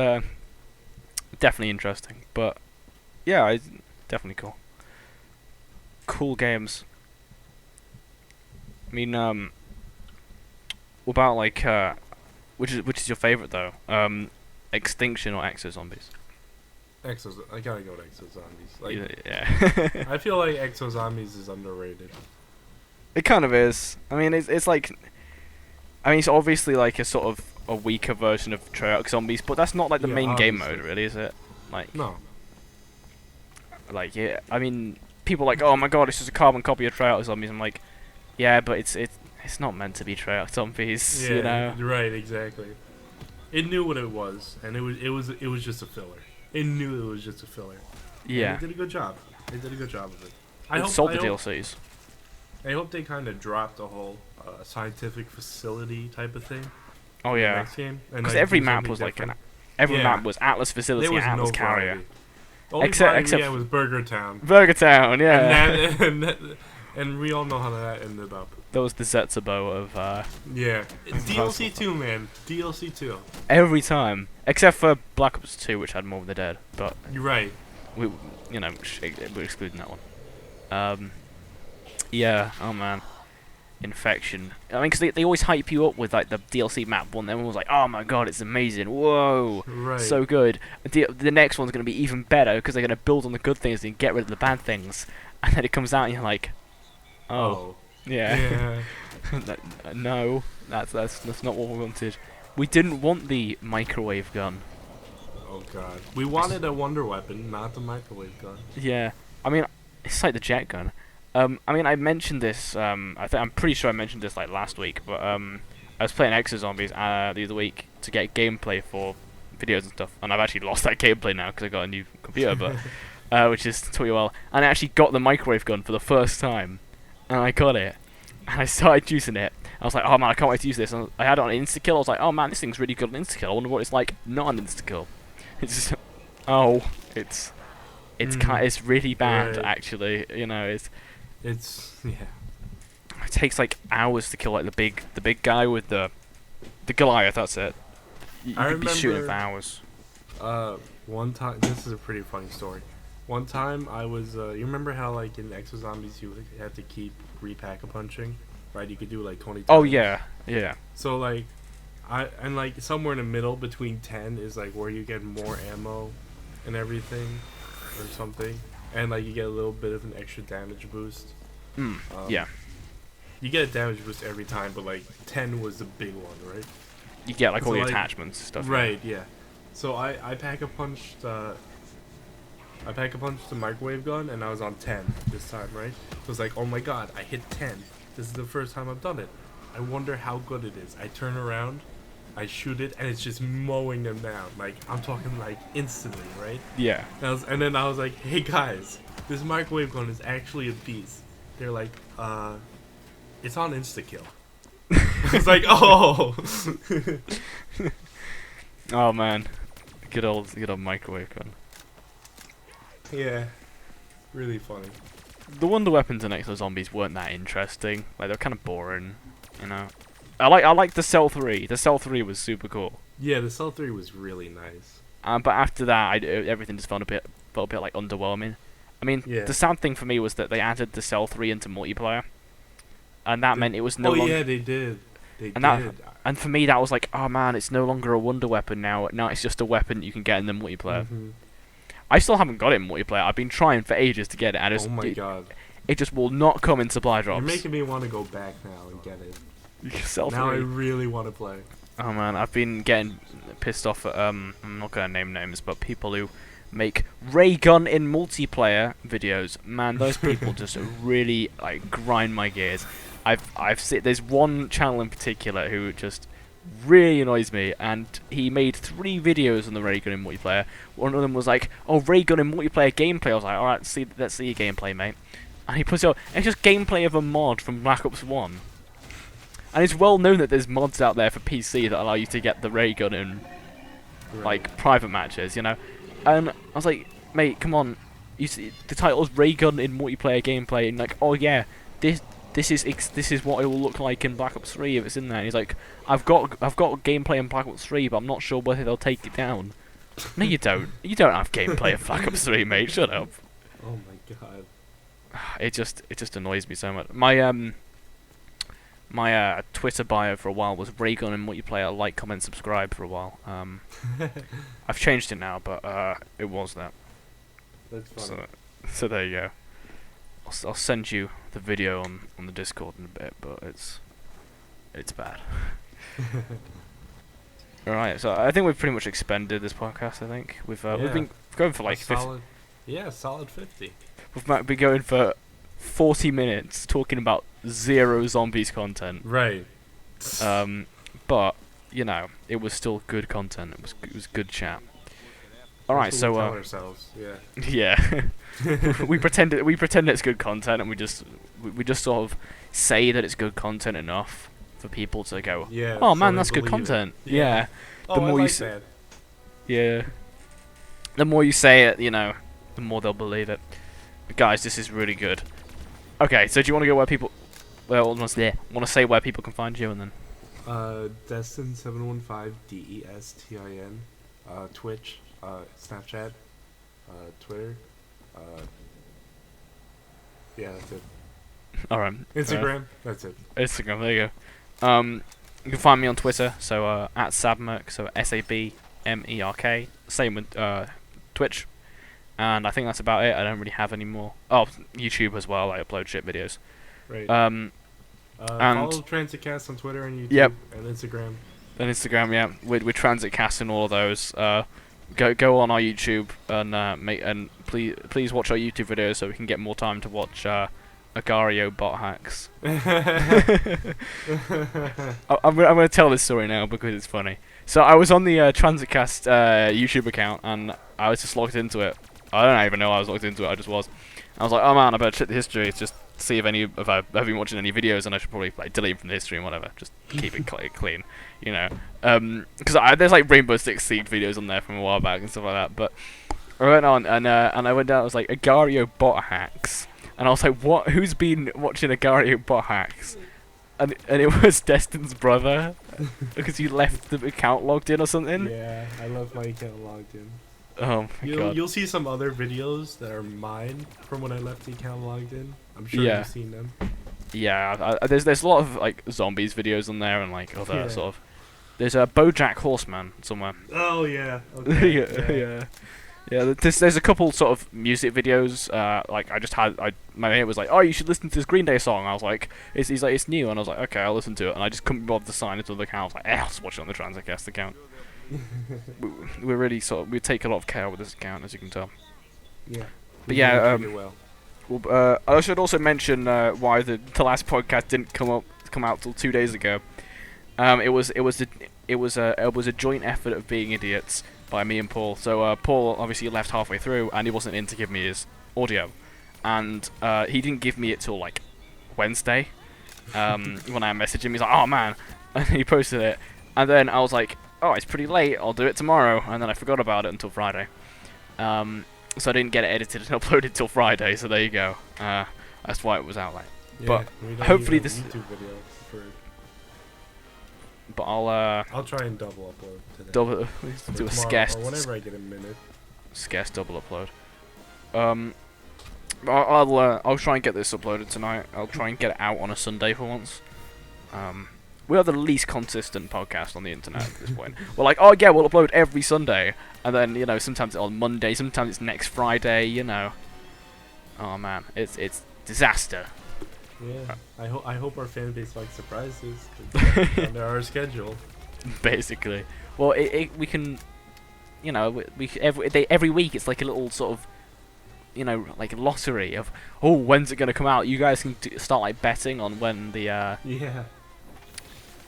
definitely interesting, but yeah, it's definitely cool. Cool games. I mean, what about like, which is your favorite though? Extinction or Exo Zombies? I gotta go to Exo Zombies. Like, yeah. I feel like Exo Zombies is underrated. It kind of is. I mean, it's like, I mean, it's obviously like a sort of a weaker version of Treyarch Zombies, but that's not like the main game mode, really, is it? Like, no. Like, yeah, I mean, people are like, oh my god, it's just a carbon copy of Treyarch Zombies. I'm like, yeah, but it's not meant to be Treyarch Zombies, yeah, you know? Right, exactly. it knew what it was, and it was just a filler. It knew it was just a filler. Yeah. And they did a good job. They did a good job of it. It sold the DLCs. I hope they kind of dropped the whole scientific facility type of thing. Oh in the yeah. next game, and Because like, every do map something was like different. every Yeah. map was Atlas facility, There was Atlas no carrier. variety. The only Except- variety except- we had was Burger Town. Burger Town, yeah. And we all know how that ended up. That was the Zetsubo of Yeah. DLC 2, man. DLC 2. every time, except for Black Ops 2, which had More of the Dead. But You're right. we, we're excluding that one. Yeah. Oh man. Infection. I mean, because they always hype you up with like the DLC map one. Everyone was like, "Oh my god, it's amazing! Whoa, Right. so good." The next one's gonna be even better because they're gonna build on the good things and get rid of the bad things. And then it comes out and you're like, "Oh, yeah, no, that's not what we wanted. We didn't want the microwave gun." Oh god. We wanted a wonder weapon, not the microwave gun. Yeah, I mean, it's like the jet gun. I mean, I mentioned this. I'm pretty sure I mentioned this like last week, but I was playing Exo Zombies the other week to get gameplay for videos and stuff, and I've actually lost that gameplay now because I got a new computer, but which is totally well. And I actually got the microwave gun for the first time, and I got it, and I started using it. I was like, oh man, I can't wait to use this. And I had it on insta-kill. I was like, oh man, this thing's really good on insta-kill. I wonder what it's like not on insta-kill. It's just, it's it's really bad Right. actually. You know, Yeah. it takes like hours to kill like the big guy with the Goliath. That's it. I You'd be shooting for remember- hours. One time, this is a pretty funny story. One time I was, you remember how like in Exo Zombies you had to keep repack-a-punching, right? You could do like 20 times. Oh yeah. So like, like somewhere in the middle between 10 is like where you get more ammo and everything, or something, and like you get a little bit of an extra damage boost. Yeah. You get a damage boost every time, but like 10 was the big one, right? You get like all So, the like- attachments and stuff. Right, yeah. So I pack-a-punched the microwave gun, and I was on 10 this time, right? It was like, oh my god, I hit 10. This is the first time I've done it. I wonder how good it is. I turn around, I shoot it, and it's just mowing them down. Like, I'm talking like instantly, right? Yeah. And then I was like, hey guys, this microwave gun is actually a beast. They're like, it's on insta-kill. It's like, oh! Oh man, good old microwave gun. Yeah. Really funny. The wonder weapons in Exo Zombies weren't that interesting. Like they're kind of boring, you know. I like the Cell 3. The Cell 3 was super cool. Yeah, the Cell 3 was really nice. But after that, everything just felt a bit like underwhelming. I mean, Yeah. the sad thing for me was that they added the Cell 3 into multiplayer, and that meant it was no Oh longer. yeah, they did. They And that- did. And for me, that was like, oh man, it's no longer a wonder weapon now. Now it's just a weapon you can get in the multiplayer. Mhm. I still haven't got it in multiplayer. I've been trying for ages to get it, and Oh my god. it just will not come in supply drops. You're making me want to go back now and get it. Cell Now I 3. really want to play. Oh man, I've been getting pissed off at I'm not gonna name names, but people who make ray gun in multiplayer videos. Man, those people just really like grind my gears. I've seen there's one channel in particular who just really annoys me, and he made 3 videos on the ray gun in multiplayer. One of them was like, "Oh, ray gun in multiplayer gameplay." I was like, "All right, let's see your gameplay, mate." And he puts out it's just gameplay of a mod from Black Ops 1. And it's well known that there's mods out there for PC that allow you to get the ray gun in like private matches, you know. And I was like, mate, come on. You see, the title's ray gun in multiplayer gameplay, and like, oh yeah, this is what it will look like in Black Ops 3 if it's in there. And he's like, I've got gameplay in Black Ops 3, but I'm not sure whether they'll take it down. No, you don't. You don't have gameplay in Black Ops 3, mate. Shut up. Oh my god. It just annoys me so much. My Twitter bio for a while was ray gun in multiplayer. Like, comment, subscribe for a while. I've changed it now, but it was that. That's funny. So there you go. I'll send you the video on the Discord in a bit, but it's bad. Alright, so I think we've pretty much expended this podcast. I think we've been going for like 50, solid. Yeah, solid 50. we've been going for 40 minutes talking about 0 zombies content. Right. But you know, it was still good content. It was good chat. All right, That's what we so tell ourselves. Yeah. yeah, we pretend it's good content, and we just sort of say that it's good content enough for people to go, Yeah. oh So man, they that's good believe it. content. Yeah. Yeah. Oh, The I more you like that. yeah, the more you say it, you know, the more they'll believe it. But guys, this is really good. Okay, so do you want to go where people? Well, want to say where people can find you, and then Destin 715 DESTIN. Twitch. Snapchat. Twitter. Uh, yeah, that's it. all right, Instagram. That's it. Instagram. There you go. You can find me on Twitter, so at Sabmerk, so SABMERK. Same with Twitch, and I think that's about it. I don't really have any more. Oh, YouTube as well. I upload shit videos. Right. And follow Tranzitcast on Twitter and YouTube. Yep. And Instagram. and Instagram, yeah, we're Tranzitcast and all of those. Go on our YouTube and please watch our YouTube videos so we can get more time to watch Agario bot hacks. I'm gonna tell this story now because it's funny. So I was on the Tranzitcast YouTube account and I was just logged into it. I don't even know I was logged into it. I just was. I was like, oh man, I better check the history. Just see if I've been watching any videos, and I should probably like delete from the history and whatever. Just keep it clean, you know. Because there's like Rainbow Six Siege videos on there from a while back and stuff like that. But I went on and I went down. I was like Agario bot hacks, and I was like, what? Who's been watching Agario bot hacks? And it was Destin's brother because you left the account logged in or something. Yeah, I left my account logged in. Oh my god. You'll see some other videos that are mine from when I left the account logged in. I'm sure Yeah. you've seen them. Yeah, there's a lot of like zombies videos on there and like other Yeah. sort of. There's a BoJack Horseman somewhere. Oh yeah. Okay. yeah. There's a couple sort of music videos. Like my mate was like, oh, you should listen to this Green Day song. I was like, he's like, it's new, and I was like, okay, I'll listen to it. And I just couldn't bother to sign into the account. I was like, I'll just watch it on the Tranzitcast account. We're really we take a lot of care with this account, as you can tell. Yeah. But yeah, well. I should also mention why the last podcast didn't come out till 2 days ago. It was a joint effort of being idiots by me and Paul. So Paul obviously left halfway through, and he wasn't in to give me his audio, and he didn't give me it till like Wednesday. When I messaged him, he's like, "Oh man," and he posted it, and then I was like, "Oh, it's pretty late. I'll do it tomorrow," and then I forgot about it until Friday. So I didn't get it edited and uploaded till Friday. So there you go. That's why it was out late. Yeah, but we don't hopefully even this. have YouTube video for. But I'll I'll try and double upload today. do a Tomorrow, scarce or whenever I get a minute. double upload. I'll try and get this uploaded tonight. I'll try and get it out on a Sunday for once. We are the least consistent podcast on the internet at this point. We're like, oh yeah, we'll upload every Sunday, and then sometimes it's on Monday, sometimes it's next Friday. Oh man, it's disaster. Yeah, I hope our fan base likes surprises under our schedule. Basically, well, we can, every week it's like a little sort of, like lottery of, oh, when's it gonna come out? You guys can start like betting on when the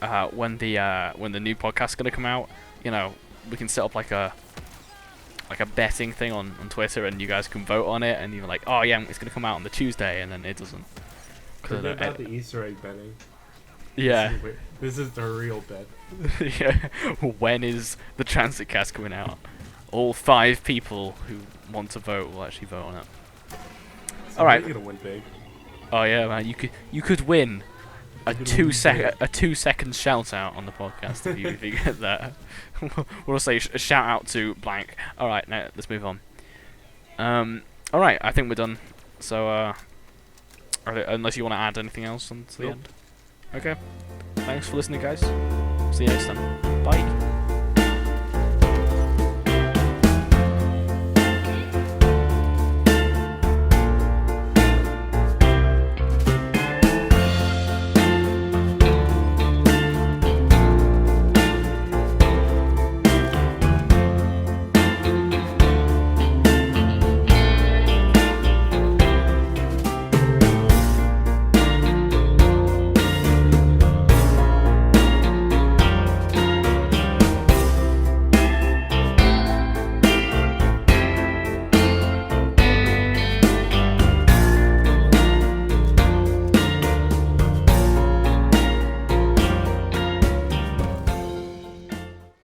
when the new podcast's gonna come out. We can set up like a betting thing on Twitter, and you guys can vote on it, and you're like, oh yeah, it's gonna come out on the Tuesday, and then it doesn't. Forget about the Easter egg betting. Yeah. This is the real bet. Yeah. When is the Tranzitcast coming out? All 5 people who want to vote will actually vote on it. So all right. You're gonna win big. Oh yeah, man. You could win a 2-second shout out on the podcast if you get that. We'll say a shout out to blank. All right, now let's move on. All right, I think we're done. So unless you want to add anything else until the end. Okay. Thanks for listening, guys. See you next time. Bye.